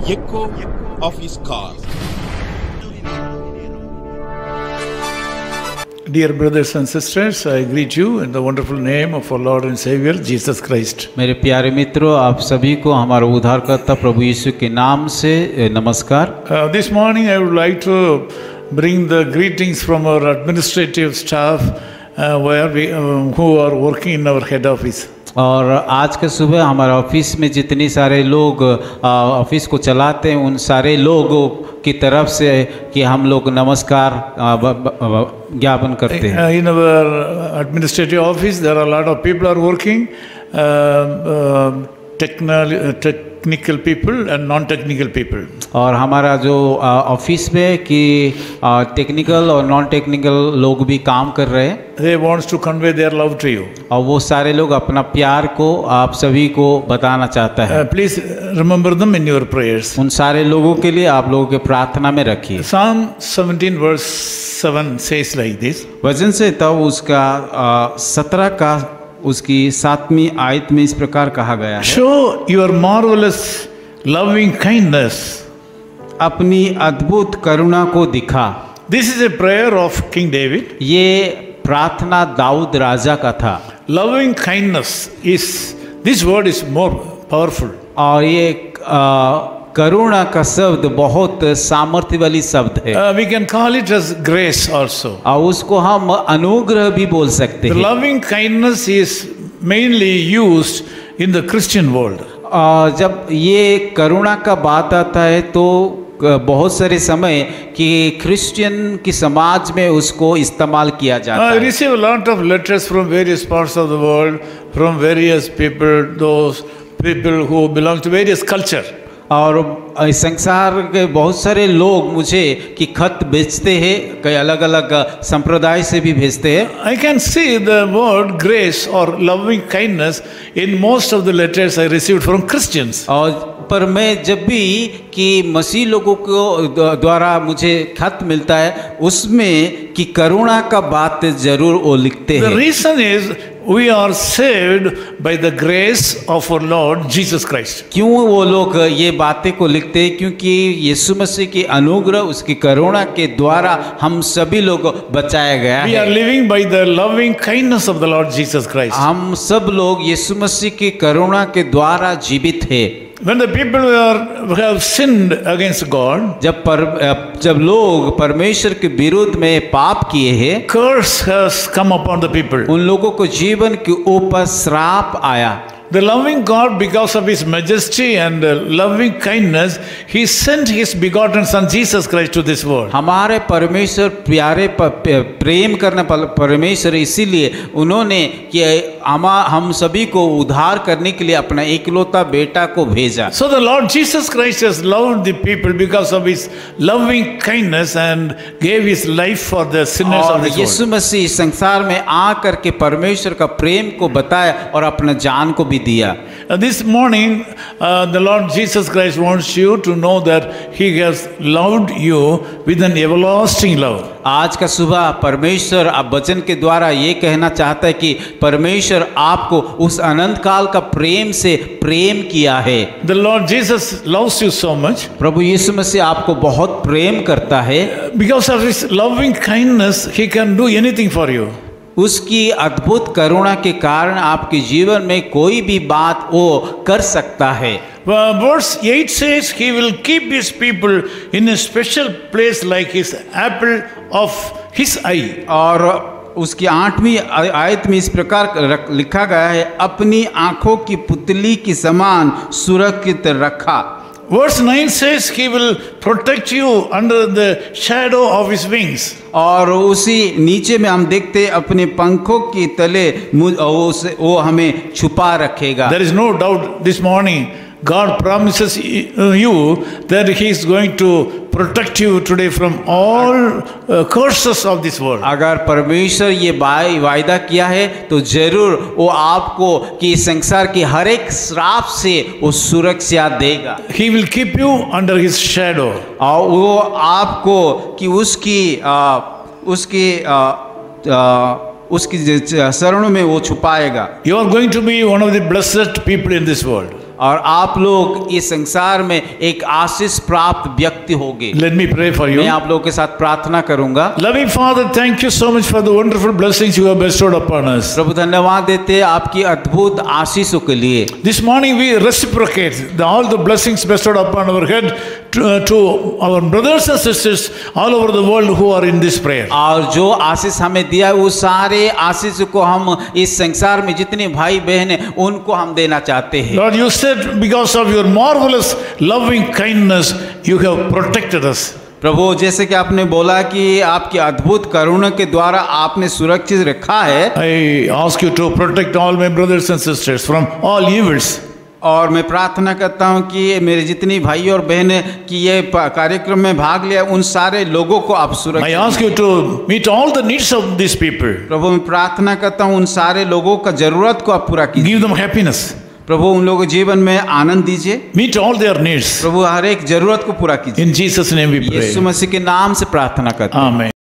echo of his call. Dear brothers and sisters, I greet you in the wonderful name of our Lord and Savior Jesus Christ. मेरे प्यारे मित्रों, आप सभी को हमारा उद्धारकर्ता प्रभु यीशु के नाम से नमस्कार। This morning I would like to bring the greetings from our administrative staff who are working in our head office. और आज के सुबह हमारे ऑफिस में जितनी सारे लोग ऑफिस को चलाते हैं उन सारे लोगों की तरफ से कि हम लोग नमस्कार ज्ञापन करते हैं। In our administrative office there are a lot of people are working, technical people and non-technical people. और हमारा जो ऑफिस में कि टेक्निकल और नॉन टेक्निकल लोग भी काम कर रहे हैं। They wants to convey their love to you. और वो सारे लोग अपना प्यार को आप सभी को बताना चाहता है। Please remember them in your prayers. उन सारे लोगों के लिए आप लोगों के प्रार्थना में रखिए। Psalm 17 verse 7 says like this. वचन से तब उसका 17 का उसकी 7वीं आयत में इस प्रकार कहा गया है, Show your marvelous loving kindness. अपनी अद्भुत करुणा को दिखा। This is a prayer of King David. ये प्रार्थना दाऊद राजा का था। Loving kindness is, this word is more powerful. और ये करुणा का शब्द बहुत सामर्थ्य वाली शब्द है। We can call it as grace also. और उसको हम अनुग्रह भी बोल सकते The हैं। loving kindness is mainly used in the Christian world. जब ये करुणा का बात आता है तो बहुत सारे समय कि क्रिश्चियन की समाज में उसको इस्तेमाल किया जाता I है। receive a lot of letters from various parts of the world, from various people, those people who belong to various culture. और संसार के बहुत सारे लोग मुझे कि खत भेजते हैं, कई अलग अलग संप्रदाय से भी भेजते हैं। I can see the word grace or loving kindness in most of the letters I received from Christians. और पर मैं जब भी कि मसीह लोगों को द्वारा मुझे खत मिलता है उसमें कि करुणा का बात जरूर वो लिखते The हैं। reason is we are saved by the grace of our Lord Jesus Christ. क्यों वो लोग ये बातें को लिखते हैं? क्योंकि यीशु मसीह की अनुग्रह उसकी करुणा के द्वारा हम सभी लोग बचाया गया We are है। living by the loving kindness of the Lord Jesus Christ. हम सब लोग यीशु मसीह की करुणा के द्वारा जीवित है। When the people who have sinned against God, जब लोग परमेश्वर के विरुद्ध में पाप किए हैं, curse has come upon the people. उन लोगों को जीवन के ऊपर श्राप आया। The loving God, because of His majesty and loving kindness, He sent His begotten Son Jesus Christ to this world. हमारे परमेश्वर प्यारे प्रेम करने परमेश्वर इसीलिए उन्होंने कि हम सभी को उद्धार करने के लिए अपना एकलौता बेटा को भेजा। So the Lord Jesus Christ has loved the people because of His loving kindness and gave His life for the sinners of और this यीशु world. मसीह संसार में आकर के परमेश्वर का प्रेम को बताया और अपना जान को भी दिया। This morning, the Lord Jesus Christ wants you to know that He has loved you with an everlasting love. आज का सुबह परमेश्वर अब वचन के द्वारा ये कहना चाहता है कि परमेश्वर आपको उस अनंत काल का प्रेम से प्रेम किया है। The Lord Jesus loves you so much. प्रभु यीशु मसीह आपको बहुत प्रेम करता है। Because of His loving kindness, He can do anything for you. उसकी अद्भुत करुणा के कारण आपके जीवन में कोई भी बात वो कर सकता है। Verse 8 says, He will keep His people in a special place like His apple of His eye. और उसकी 8वीं आयत में इस प्रकार लिखा गया है, अपनी आंखों की पुतली की समान सुरक्षित रखा। Verse 9 says, He will protect you under the shadow of His wings. और उसी नीचे में हम देखते हैं अपने पंखों के तले वो हमें छुपा रखेगा। There is no doubt this morning God promises you that He is going to protect you today from all curses of this world. अगर परमेश्वर ये वायदा किया है तो जरूर वो आपको कि संसार की हर एक श्राप से वो सुरक्षा देगा। He will keep you under His shadow. और वो आपको कि उसकी शरणों में वो छुपाएगा। You are going to be one of the blessed people in this world. और आप लोग इस संसार में एक आशीष प्राप्त व्यक्ति होंगे। Let me pray for मैं you. आप लोगों के साथ प्रार्थना करूंगा। Loving Father, thank you so much for the wonderful blessings you have bestowed upon us. प्रभु धन्यवाद देते हैं आपकी अद्भुत आशीषों के लिए। This morning we reciprocate all the blessings bestowed upon our head to our brothers and sisters all over the world who are in this prayer. और जो आशीष हमें दिया है वो सारे आशीष को हम इस संसार में जितने भाई बहन हैं उनको हम देना चाहते हैं। Lord, you said because of your marvelous loving kindness you have protected us. प्रभु जैसे कि आपने बोला कि आपकी अद्भुत करुणा के द्वारा आपने सुरक्षित रखा है। I ask you to protect all my brothers and sisters from all evils. और मैं प्रार्थना करता हूं कि मेरे जितनी भाई और बहनें कि ये कार्यक्रम में भाग लिया उन सारे लोगों को आप I सुरक्षित। ask you to meet all the needs of these people. प्रभु मैं प्रार्थना करता हूं उन सारे लोगों का जरूरत को आप पूरा कीजिए। Give them happiness. प्रभु उन लोगों के जीवन में आनंद दीजिए। Meet all their needs. प्रभु हर एक जरूरत को पूरा कीजिए। In Jesus' name we pray. यीशु मसीह के नाम से प्रार्थना करते हैं। Amen.